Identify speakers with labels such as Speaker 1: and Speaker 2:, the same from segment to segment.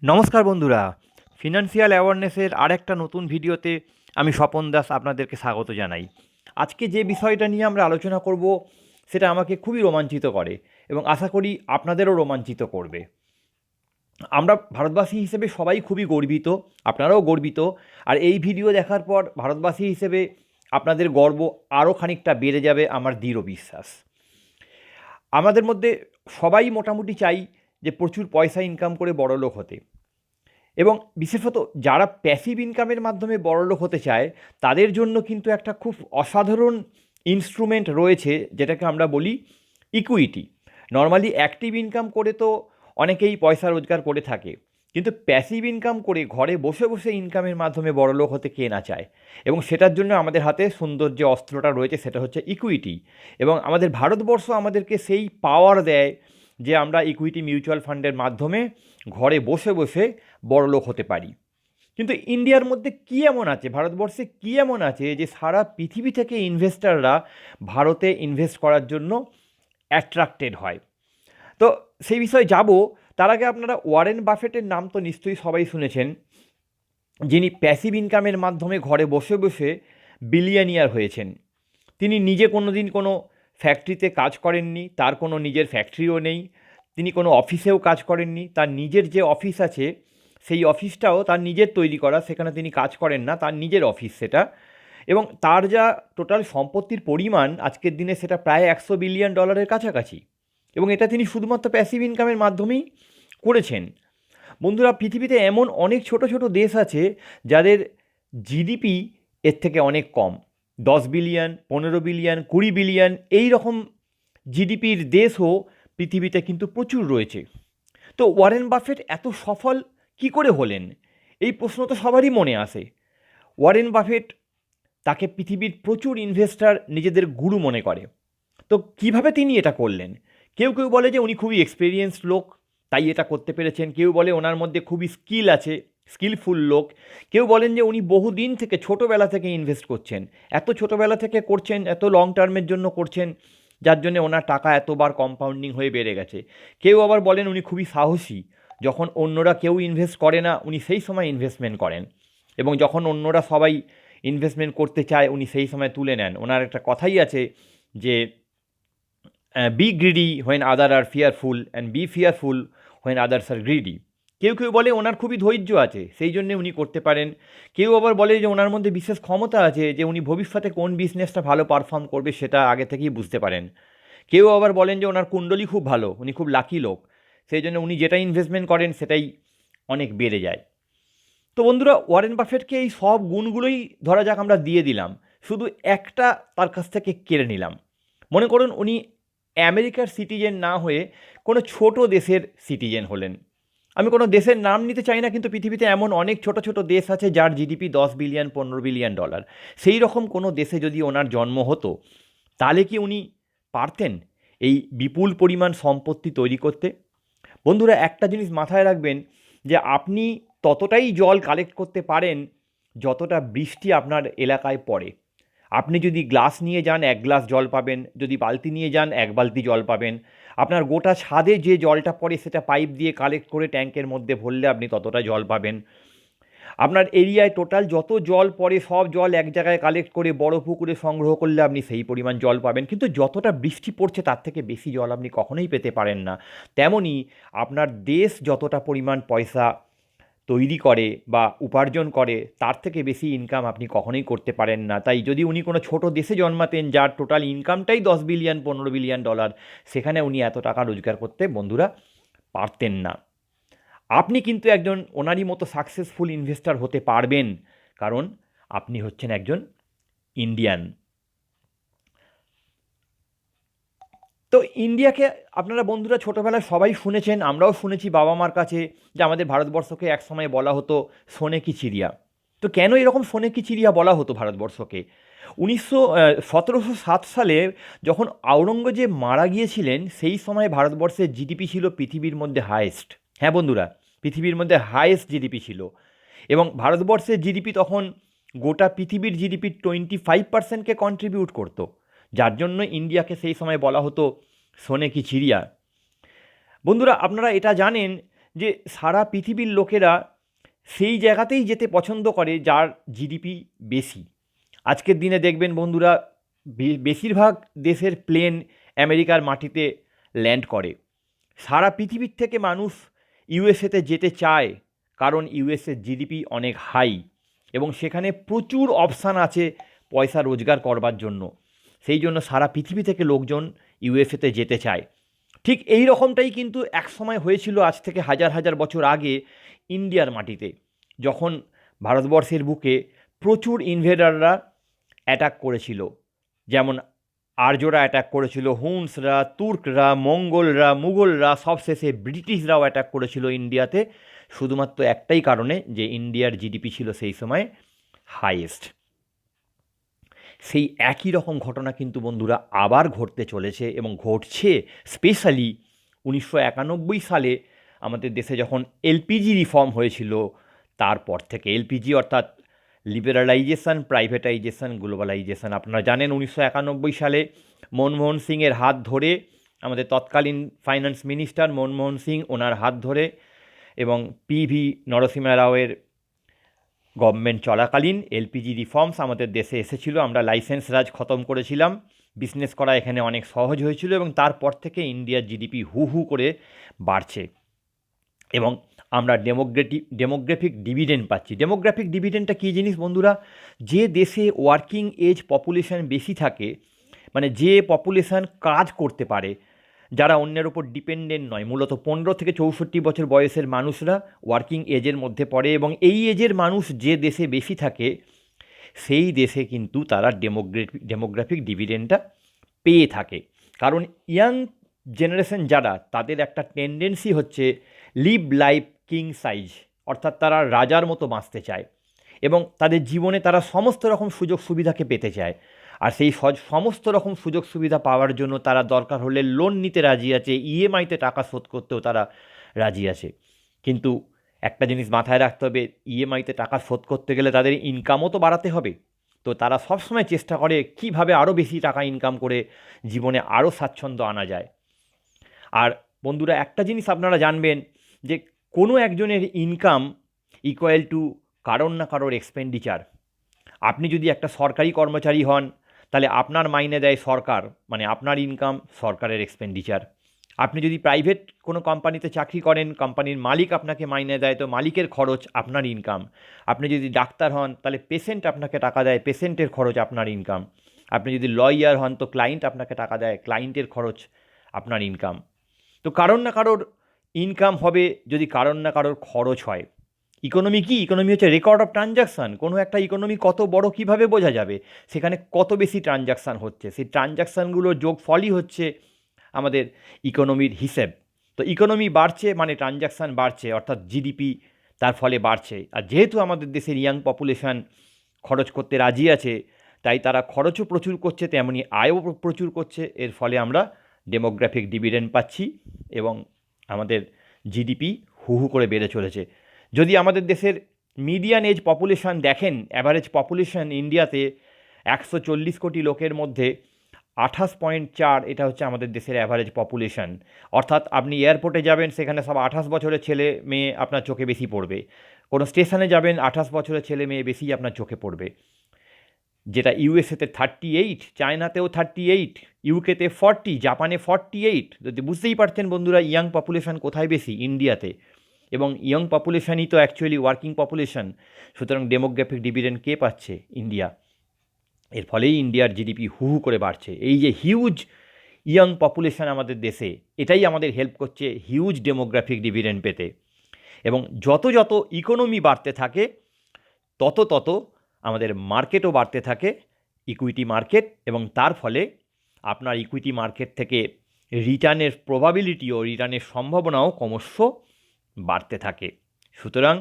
Speaker 1: নমস্কার বন্ধুরা, ফিনান্সিয়াল অ্যাওয়ারনেসের আরেকটা নতুন ভিডিওতে আমি স্বপন দাস আপনাদেরকে স্বাগত জানাই। আজকে যে বিষয়টা নিয়ে আমরা আলোচনা করব সেটা আমাকে খুবই রোমাঞ্চিত করে এবং আশা করি আপনাদেরও রোমাঞ্চিত করবে। আমরা ভারতবাসী হিসেবে সবাই খুবই গর্বিত, আপনারাও গর্বিত। আর এই ভিডিও দেখার পর ভারতবাসী হিসেবে আপনাদের গর্ব আরও খানিকটা বেড়ে যাবে আমার দৃঢ় বিশ্বাস। আমাদের মধ্যে সবাই মোটামুটি চাই যে প্রচুর পয়সা ইনকাম করে বড়লোক হতে, এবং বিশেষত যারা প্যাসিভ ইনকামের মাধ্যমে বড়লোক হতে চায় তাদের জন্য কিন্তু একটা খুব অসাধারণ ইনস্ট্রুমেন্ট রয়েছে, যেটাকে আমরা বলি ইকুইটি। নর্মালি অ্যাক্টিভ ইনকাম করে তো অনেকেই পয়সা রোজগার করে থাকে, কিন্তু প্যাসিভ ইনকাম করে ঘরে বসে বসে ইনকামের মাধ্যমে বড়লোক হতে কে না চায়। এবং সেটার জন্য আমাদের হাতে সুন্দর যে অস্ত্রটা রয়েছে সেটা হচ্ছে ইকুইটি। এবং আমাদের ভারতবর্ষ আমাদেরকে সেই পাওয়ার দেয় যে আমরা ইকুইটি মিউচুয়াল ফান্ডের মাধ্যমে ঘরে বসে বসে বড়লোক হতে পারি। কিন্তু ইন্ডিয়ার মধ্যে কী এমন আছে, ভারতবর্ষে কী এমন আছে যে সারা পৃথিবী থেকে ইনভেস্টাররা ভারতে ইনভেস্ট করার জন্য অ্যাট্রাক্টেড হয়? তো সেই বিষয়ে যাব। তার আগে আপনারা ওয়ারেন বাফেটের নাম তো নিশ্চয়ই সবাই শুনেছেন, যিনি প্যাসিভ ইনকামের মাধ্যমে ঘরে বসে বসে বিলিয়নিয়ার হয়েছেন। তিনি নিজে কোনো দিন কোনো ফ্যাক্টরিতে কাজ করেননি, তার কোনো নিজের ফ্যাক্টরিও নেই। তিনি কোনো অফিসেও কাজ করেননি, তার নিজের যে অফিস আছে সেই অফিসটাও তার নিজের তৈরি করা, সেখানে তিনি কাজ করেন না, তার নিজের অফিস সেটা। এবং তার যা টোটাল সম্পত্তির পরিমাণ আজকের দিনে সেটা প্রায় $100 বিলিয়ন কাছাকাছি। এবং এটা তিনি শুধুমাত্র প্যাসিভ ইনকামের মাধ্যমেই করেছেন। বন্ধুরা, পৃথিবীতে এমন অনেক ছোট ছোট দেশ আছে যাদের জিডিপি এর থেকে অনেক কম। 10 বিলিয়ন, 15 বিলিয়ন, 20 বিলিয়ন এই রকম জিডিপির দেশও পৃথিবীতে কিন্তু প্রচুর রয়েছে। তো ওয়ারেন বাফেট এত সফল কি করে হলেন, এই প্রশ্ন তো সবারই মনে আসে। ওয়ারেন বাফেট, তাকে পৃথিবীর প্রচুর ইনভেস্টর নিজেদের গুরু মনে করে। তো কিভাবে তিনি এটা করলেন? কেউ কেউ বলে যে উনি খুবই এক্সপিরিয়েন্সড লোক, তাই এটা করতে পেরেছেন। কেউ বলে ওনার মধ্যে খুবই স্কিল আছে, স্কিলফুল লোক। কেউ বলেন যে উনি বহুদিন থেকে, ছোটোবেলা থেকে ইনভেস্ট করছেন, এত ছোটোবেলা থেকে করছেন, এত লং টার্মের জন্য করছেন, যার জন্যে ওনার টাকা এতবার কম্পাউন্ডিং হয়ে বেড়ে গেছে। কেউ আবার বলেন উনি খুবই সাহসী, যখন অন্যরা কেউ ইনভেস্ট করে না উনি সেই সময় ইনভেস্টমেন্ট করেন, এবং যখন অন্যরা সবাই ইনভেস্টমেন্ট করতে চায় উনি সেই সময় তুলে নেন। ওনার একটা কথাই আছে যে be greedy when other are fearful and be fearful when others are greedy. কেউ কেউ বলে ওনার খুবই ধৈর্য আছে, সেই জন্যে উনি করতে পারেন। কেউ আবার বলে যে ওনার মধ্যে বিশেষ ক্ষমতা আছে, যে উনি ভবিষ্যতে কোন বিজনেসটা ভালো পারফর্ম করবে সেটা আগে থেকেই বুঝতে পারেন। কেউ আবার বলেন যে ওনার কুণ্ডলী খুব ভালো, উনি খুব লাকি লোক, সেই জন্য উনি যেটা ইনভেস্টমেন্ট করেন সেটাই অনেক বেড়ে যায়। তো বন্ধুরা, ওয়ারেন বাফেটকে এই সব গুণগুলোই ধরা যাক আমরা দিয়ে দিলাম, শুধু একটা তার কাছ থেকে কেড়ে নিলাম। মনে করুন উনি আমেরিকার সিটিজেন না হয়ে কোনো ছোট দেশের সিটিজেন হলেন। আমি কোনো দেশের নাম নিতে চাই না, কিন্তু পৃথিবীতে এমন অনেক ছোট ছোট দেশ আছে যার জিডিপি 10 বিলিয়ন, $15 বিলিয়ন। সেই রকম কোনো দেশে যদি ওনার জন্ম হতো, তাহলে কি উনি পারতেন এই বিপুল পরিমাণ সম্পত্তি তৈরি করতে? বন্ধুরা, একটা জিনিস মাথায় রাখবেন, যে আপনি ততটাই জল কালেক্ট করতে পারেন যতটা বৃষ্টি আপনার এলাকায় পড়ে। আপনি যদি গ্লাস নিয়ে যান 1 গ্লাস জল পাবেন, যদি বালতি নিয়ে যান 1 বালতি জল পাবেন। আপনার গোটা ছাদে যে জলটা পড়ে সেটা পাইপ দিয়ে কালেক্ট করে ট্যাঙ্কের মধ্যে ভরলে আপনি ততটা জল পাবেন। আপনার এরিয়ায় টোটাল যত জল পড়ে সব জল এক জায়গায় কালেক্ট করে বড় পুকুরে সংগ্রহ করলে আপনি সেই পরিমাণ জল পাবেন। কিন্তু যতটা বৃষ্টি পড়ছে তার থেকে বেশি জল আপনি কখনোই পেতে পারেন না। তেমনই আপনার দেশ যতটা পরিমাণ পয়সা তৈরি করে বা উপার্জন করে তার থেকে বেশি ইনকাম আপনি কখনোই করতে পারেন না। তাই যদি উনি কোনো ছোট দেশে জন্মাতেন যার টোটাল ইনকামটাই 10 বিলিয়ন, $15 বিলিয়ন, সেখানে উনি এত টাকা রোজগার করতে বন্ধুরা পারতেন না। আপনি কিন্তু একজন ওনারই মতো সাকসেসফুল ইনভেস্টর হতে পারবেন, কারণ আপনি হচ্ছেন একজন ইন্ডিয়ান। তো ইন্ডিয়াকে আপনারা বন্ধুরা ছোটোবেলায় সবাই শুনেছেন, আমরাও শুনেছি বাবা মার কাছে, যে আমাদের ভারতবর্ষকে একসময় বলা হতো সোনে কি চিড়িয়া। তো কেন এরকম সোনে কি চিড়িয়া বলা হতো ভারতবর্ষকে? 1707 সালে যখন আওরঙ্গজেব মারা গিয়েছিলেন, সেই সময় ভারতবর্ষের জিডিপি ছিল পৃথিবীর মধ্যে হায়েস্ট। হ্যাঁ বন্ধুরা, পৃথিবীর মধ্যে হায়েস্ট জিডিপি ছিল। এবং ভারতবর্ষের জিডিপি তখন গোটা পৃথিবীর জিডিপির 25%কে কন্ট্রিবিউট করতো, যার জন্য ইন্ডিয়াকে সেই সময় বলা হতো সোনে কি চিড়িয়া। বন্ধুরা, আপনারা এটা জানেন যে সারা পৃথিবীর লোকেরা সেই জায়গাতেই যেতে পছন্দ করে যার জিডিপি বেশি। আজকের দিনে দেখবেন বন্ধুরা, বেশিরভাগ দেশের প্লেন আমেরিকার মাটিতে ল্যান্ড করে। সারা পৃথিবীর থেকে মানুষ ইউএসএতে যেতে চায়, কারণ ইউএসএর জিডিপি অনেক হাই এবং সেখানে প্রচুর অপশান আছে পয়সা রোজগার করবার জন্য। সেই জন্য সারা পৃথিবী থেকে লোকজন ইউএসএতে যেতে চায়। ঠিক এই রকমটাই কিন্তু একসময় হয়েছিল আজ থেকে হাজার হাজার বছর আগে ইন্ডিয়ার মাটিতে, যখন ভারতবর্ষের বুকে প্রচুর ইনভেডাররা অ্যাটাক করেছিল। যেমন আর্যরা অ্যাটাক করেছিল, হুনসরা, তুর্করা, মঙ্গলরা, মুঘলরা, সবশেষে ব্রিটিশরাও অ্যাটাক করেছিল ইন্ডিয়াতে, শুধুমাত্র একটাই কারণে, যে ইন্ডিয়ার জিডিপি ছিল সেই সময় হাইয়েস্ট। সেই একই রকম ঘটনা কিন্তু বন্ধুরা আবার ঘটতে চলেছে এবং ঘটছে। স্পেশালি 1991 সালে আমাদের দেশে যখন এলপিজি রিফর্ম হয়েছিল, তারপর থেকে এলপিজি অর্থাৎ লিবারালাইজেশন, প্রাইভেটাইজেশন, গ্লোবালাইজেশন। আপনারা জানেন 1991 সালে মনমোহন সিংয়ের হাত ধরে, আমাদের তৎকালীন ফাইন্যান্স মিনিস্টার মনমোহন সিং, ওনার হাত ধরে এবং পিভি নরসিংহ রাওয়ের গভর্নমেন্ট চলাকালীন এলপিজি রিফর্মস আমাদের দেশে এসেছিল। আমরা লাইসেন্স রাজ খতম করেছিলাম, বিজনেস করা এখানে অনেক সহজ হয়েছিল এবং তারপর থেকে ইন্ডিয়ার জিডিপি হু হু করে বাড়ছে এবং আমরা ডেমোগ্রাফিক ডিভিডেন্ড পাচ্ছি। ডেমোগ্রাফিক ডিভিডেন্ডটা কী জিনিস বন্ধুরা? যে দেশে ওয়ার্কিং এজ পপুলেশন বেশি থাকে, মানে যে পপুলেশন কাজ করতে পারে, যারা অন্যের ওপর ডিপেন্ডেন্ট নয়, মূলত 15 থেকে 64 বছর বয়সের মানুষরা ওয়ার্কিং এজের মধ্যে পড়ে এবং এই এজের মানুষ যে দেশে বেশি থাকে, সেই দেশে কিন্তু তারা ডেমোগ্রাফিক ডিভিডেন্ডটা পেয়ে থাকে। কারণ ইয়াং জেনারেশন যারা, তাদের একটা টেন্ডেন্সি হচ্ছে লিভ লাইফ কিং সাইজ, অর্থাৎ তারা রাজার মতো বাঁচতে চায় এবং তাদের জীবনে তারা সমস্ত রকম সুযোগ সুবিধাকে পেতে চায়। আর সেই সমস্ত রকম সুযোগ সুবিধা পাওয়ার জন্য তারা দরকার হলে লোন নিতে রাজি আছে, ইএমআইতে টাকা শোধ করতেও তারা রাজি আছে। কিন্তু একটা জিনিস মাথায় রাখতে হবে, ইএমআইতে টাকা শোধ করতে গেলে তাদের ইনকামও তো বাড়াতে হবে। তো তারা সবসময় চেষ্টা করে কীভাবে আরও বেশি টাকা ইনকাম করে জীবনে আরও স্বাচ্ছন্দ্য আনা যায়। আর বন্ধুরা, একটা জিনিস আপনারা জানবেন যে কোনো একজনের ইনকাম ইকুয়াল টু কারোর না কারোর এক্সপেন্ডিচার। আপনি যদি একটা সরকারি কর্মচারী হন, তাহলে আপনার মাইনে দেয় সরকার, মানে আপনার ইনকাম সরকারের এক্সপেন্ডিচার। আপনি যদি প্রাইভেট কোনো কোম্পানিতে চাকরি করেন, কোম্পানির মালিক আপনাকে মাইনে দেয়, তো মালিকের খরচ আপনার ইনকাম। আপনি যদি ডাক্তার হন, তাহলে পেশেন্ট আপনাকে টাকা দেয়, পেশেন্টের খরচ আপনার ইনকাম। আপনি যদি লয়ার হন, তো ক্লায়েন্ট আপনাকে টাকা দেয়, ক্লায়েন্টের খরচ আপনার ইনকাম। তো কারোর না কারোর ইনকাম হবে যদি কারোর না কারোর খরচ হয়। ইকোনমি কি? ইকোনমি হচ্ছে রেকর্ড অফ ট্রানজাকশান। কোনো একটা ইকোনমি কত বড় কীভাবে বোঝা যাবে? সেখানে কত বেশি ট্রানজাকশান হচ্ছে, সেই ট্রানজাকশানগুলোর যোগফলই হচ্ছে আমাদের ইকোনমির হিসেব। তো ইকোনমি বাড়ছে মানে ট্রানজাকশান বাড়ছে, অর্থাৎ জিডিপি তার ফলে বাড়ছে। আর যেহেতু আমাদের দেশের ইয়াং পপুলেশান খরচ করতে রাজি আছে, তাই তারা খরচও প্রচুর করছে, তেমনি আয়ও প্রচুর করছে। এর ফলে আমরা ডেমোগ্রাফিক ডিভিডেন্ড পাচ্ছি এবং আমাদের জিডিপি হু হু করে বেড়ে চলেছে। যদি আমাদের দেশের মিডিয়ান এজ পপুলেশান দেখেন, অ্যাভারেজ পপুলেশান ইন্ডিয়াতে 140 কোটি লোকের মধ্যে 28.4, এটা হচ্ছে আমাদের দেশের অ্যাভারেজ পপুলেশান। অর্থাৎ আপনি এয়ারপোর্টে যাবেন, সেখানে সব 28 বছরের ছেলে মেয়ে আপনার চোখে বেশি পড়বে। কোনো স্টেশনে যাবেন, 28 বছরের ছেলে মেয়ে বেশি আপনার চোখে পড়বে। যেটা ইউএসএতে 38, চায়নাতেও 38, ইউকেতে 40, জাপানে 48। যদি বুঝতেই পারছেন বন্ধুরা, ইয়াং পপুলেশান কোথায় বেশি? ইন্ডিয়াতে। এবং ইয়ং পপুলেশানই তো অ্যাকচুয়ালি ওয়ার্কিং পপুলেশান। সুতরাং ডেমোগ্রাফিক ডিভিডেন্ড কে পাচ্ছে? ইন্ডিয়া। এর ফলেই ইন্ডিয়ার জিডিপি হু হু করে বাড়ছে। এই যে হিউজ ইয়ং পপুলেশান আমাদের দেশে, এটাই আমাদের হেল্প করছে হিউজ ডেমোগ্রাফিক ডিভিডেন্ড পেতে। এবং যত যত ইকোনমি বাড়তে থাকে, তত তত আমাদের মার্কেটও বাড়তে থাকে, ইকুইটি মার্কেট, এবং তার ফলে আপনার ইকুইটি মার্কেট থেকে রিটার্নের প্রবাবিলিটিও, রিটার্নের সম্ভাবনাও ক্রমশ বাড়তে থাকে। সুতরাং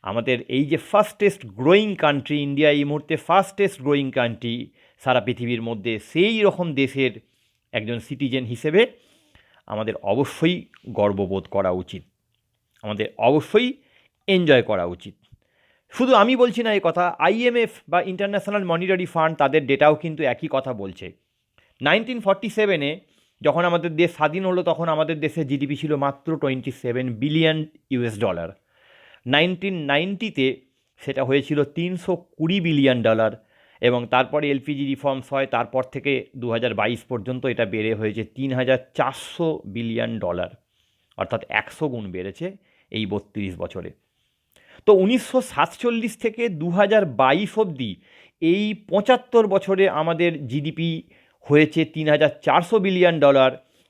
Speaker 1: আমাদের এই যে ফাস্টেস্ট গ্রোয়িং কান্ট্রি, ইন্ডিয়া এই মুহূর্তে ফাস্টেস্ট গ্রোয়িং কান্ট্রি সারা পৃথিবীর মধ্যে, সেই রকম দেশের একজন সিটিজেন হিসেবে আমাদের অবশ্যই গর্ববোধ করা উচিত, আমাদের অবশ্যই এনজয় করা উচিত। শুধু আমি বলছি না এই কথা, আইএমএফ বা ইন্টারন্যাশনাল মনিটারি ফান্ড, তাদের ডেটাও কিন্তু একই কথা বলছে। 1947-এ যখন আমাদের দেশ স্বাধীন হলো তখন আমাদের দেশের জিডিপি ছিল মাত্র $27 বিলিয়ন। 1990-তে সেটা হয়েছিল $320 বিলিয়ন, এবং তারপরে এলপিজি রিফর্মস হয়, তারপর থেকে 2022 পর্যন্ত এটা বেড়ে হয়েছে $3,400 বিলিয়ন, অর্থাৎ 100 গুণ বেড়েছে এই 32 বছরে। তো 1947 থেকে 2022 অবধি এই 75 বছরে আমাদের জিডিপি হয়েছে $3,400 বিলিয়ন,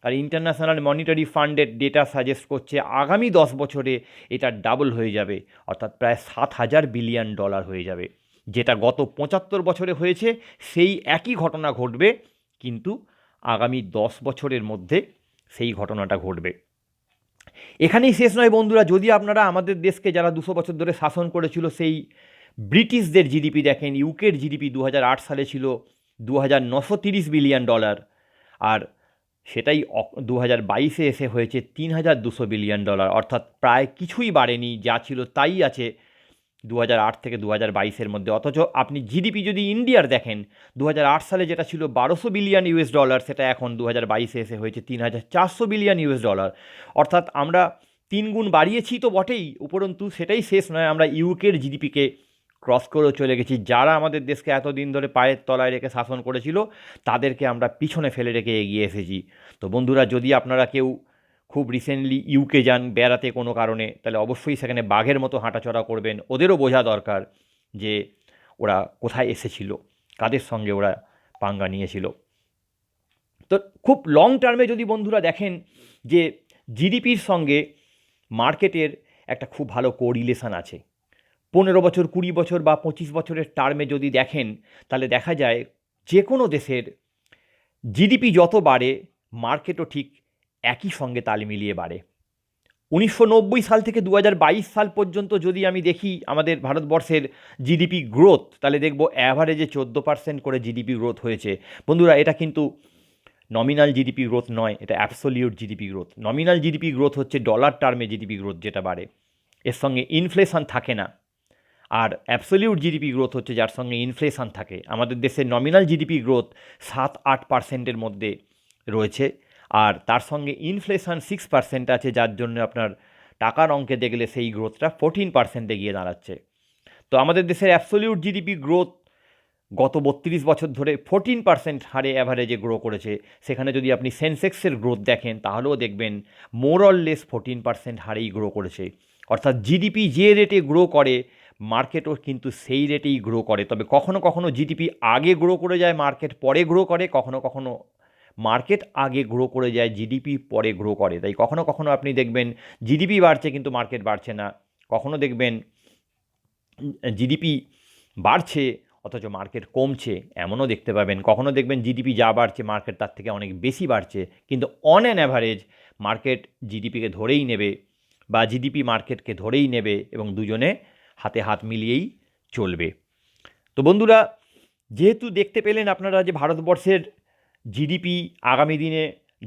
Speaker 1: আর ইন্টারন্যাশনাল মনিটারি ফান্ডের ডেটা সাজেস্ট করছে আগামী 10 বছরে এটা ডাবল হয়ে যাবে, অর্থাৎ প্রায় $7,000 বিলিয়ন হয়ে যাবে। যেটা গত 75 বছরে হয়েছে সেই একই ঘটনা ঘটবে, কিন্তু আগামী 10 বছরের মধ্যে সেই ঘটনাটা ঘটবে। এখানেই শেষ নয় বন্ধুরা, যদি আপনারা আমাদের দেশকে যারা 200 বছর ধরে শাসন করেছিল সেই ব্রিটিশদের জিডিপি দেখেন, ইউকের জিডিপি 2008 সালে ছিল $2,930 বিলিয়ন, আর সেটাই 2022-এ এসে হয়েছে $3,200 বিলিয়ন, অর্থাৎ প্রায় কিছুই বাড়েনি, যা ছিল তাই আছে 2008 থেকে 2022-এর মধ্যে। অথচ আপনি জিডিপি যদি ইন্ডিয়ার দেখেন, 2008 সালে যেটা ছিল $1,200 বিলিয়ন, সেটা এখন 2022-এ এসে হয়েছে $3,400 বিলিয়ন। অর্থাৎ আমরা 3 গুণ বাড়িয়েছি তো বটেই, উপরন্তু সেটাই শেষ নয়, আমরা ইউকের জিডিপিকে ক্রস করেও চলে গেছি। যারা আমাদের দেশকে এতদিন ধরে পায়ের তলায় রেখে শাসন করেছিল তাদেরকে আমরা পিছনে ফেলে রেখে এগিয়ে এসেছি। তো বন্ধুরা, যদি আপনারা কেউ খুব রিসেন্টলি ইউকে যান বেড়াতে কোনো কারণে, তাহলে অবশ্যই সেখানে বাঘের মতো হাঁটাচলা করবেন। ওদেরও বোঝা দরকার যে ওরা কোথায় এসেছিল, কাদের সঙ্গে ওরা পাঙ্গা নিয়েছিল। তো খুব লং টার্মে যদি বন্ধুরা দেখেন যে জিডিপির সঙ্গে মার্কেটের একটা খুব ভালো কোরিলেশন আছে, 15 বছর, 20 বছর বা 25 বছরের টার্মে যদি দেখেন, তাহলে দেখা যায় যে কোনো দেশের জিডিপি যত বাড়ে মার্কেটও ঠিক একই সঙ্গে তাল মিলিয়ে বাড়ে। 1990 সাল থেকে 2022 সাল পর্যন্ত যদি আমি দেখি আমাদের ভারতবর্ষের জিডিপি গ্রোথ, তাহলে দেখব অ্যাভারেজে 14% করে জিডিপি গ্রোথ হয়েছে। বন্ধুরা, এটা কিন্তু নমিনাল জিডিপি গ্রোথ নয়, এটা absolute GDP growth. Nominal GDP growth হচ্ছে ডলার টার্মে জিডিপি গ্রোথ যেটা বাড়ে, এর সঙ্গে ইনফ্লেশন থাকে না। আর অ্যাবসোলিউট জিডিপি গ্রোথ হচ্ছে যার সঙ্গে ইনফ্লেশন থাকে। আমাদের দেশের নমিনাল জিডিপি গ্রোথ 7-8%-এর মধ্যে রয়েছে, আর তার সঙ্গে ইনফ্লেশন 6% আছে, যার জন্য আপনার টাকার অঙ্কে দেখলে সেই গ্রোথটা 14%-এ গিয়ে দাঁড়াচ্ছে। তো আমাদের দেশের অ্যাবসোলিউট জিডিপি গ্রোথ গত 32 বছর ধরে 14% হারে অ্যাভারেজে গ্রো করেছে। সেখানে যদি আপনি সেন্সেক্সের গ্রোথ দেখেন তাহলেও দেখবেন মোর অর লেস 14% হারেই গ্রো করেছে। অর্থাৎ জিডিপি যে রেটে গ্রো করে মার্কেটও কিন্তু সেই রেটেই গ্রো করে। তবে কখনো কখনো জিডিপি আগে গ্রো করে যায়, মার্কেট পরে গ্রো করে, কখনো কখনো মার্কেট আগে গ্রো করে যায়, জিডিপি পরে গ্রো করে। তাই কখনো কখনো আপনি দেখবেন জিডিপি বাড়ছে কিন্তু মার্কেট বাড়ছে না, কখনো দেখবেন জিডিপি বাড়ছে অথচ মার্কেট কমছে, এমনও দেখতে পাবেন। কখনো দেখবেন জিডিপি যা বাড়ছে মার্কেট তার থেকে অনেক বেশি বাড়ছে, কিন্তু অন অ্যান অ্যাভারেজ মার্কেট জিডিপিকে ধরেই নেবে বা জিডিপি মার্কেটকে ধরেই নেবে, এবং দুজনে হাতে হাত মিলিয়েই চলবে। তো বন্ধুরা, যেহেতু দেখতে পেলেন আপনারা যে ভারতবর্ষের জিডিপি আগামী দিনে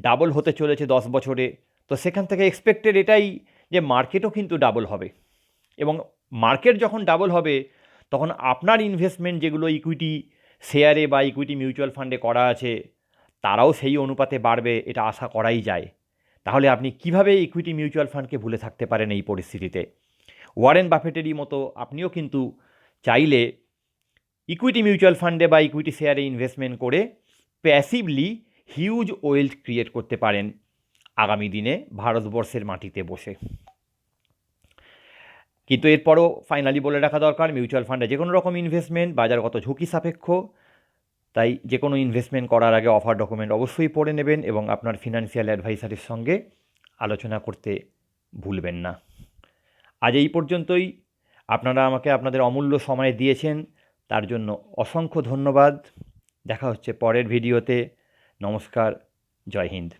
Speaker 1: ডাবল হতে চলেছে 10 বছরে, তো সেখান থেকে এক্সপেক্টেড এটাই যে মার্কেটও কিন্তু ডাবল হবে, এবং মার্কেট যখন ডাবল হবে তখন আপনার ইনভেস্টমেন্ট যেগুলো ইকুইটি শেয়ারে বা ইকুইটি মিউচুয়াল ফান্ডে করা আছে তারাও সেই অনুপাতে বাড়বে, এটা আশা করাই যায়। তাহলে আপনি কিভাবে ইকুইটি মিউচুয়াল ফান্ডকে ভুলে থাকতে পারেন এই পরিস্থিতিতে? ওয়ারেন বাফেটেরই মতো আপনিও কিন্তু চাইলে ইকুইটি মিউচুয়াল ফান্ডে বা ইকুইটি শেয়ারে ইনভেস্টমেন্ট করে প্যাসিভলি হিউজ ওয়েলথ ক্রিয়েট করতে পারেন আগামী দিনে ভারতবর্ষের মাটিতে বসে। কিন্তু এরপরও ফাইনালি বলে রাখা দরকার, মিউচুয়াল ফান্ডে যে কোনো রকম ইনভেস্টমেন্ট বাজারগত ঝুঁকি সাপেক্ষ, তাই যে কোনো ইনভেস্টমেন্ট করার আগে অফার ডকুমেন্ট অবশ্যই পড়ে নেবেন এবং আপনার ফিনান্সিয়াল অ্যাডভাইসারের সঙ্গে আলোচনা করতে ভুলবেন না। আজ এই পর্যন্তই। আপনারা আমাকে আপনাদের অমূল্য সময় দিয়েছেন, তার জন্য অসংখ্য ধন্যবাদ। দেখা হচ্ছে পরের ভিডিওতে। নমস্কার, জয় হিন্দ।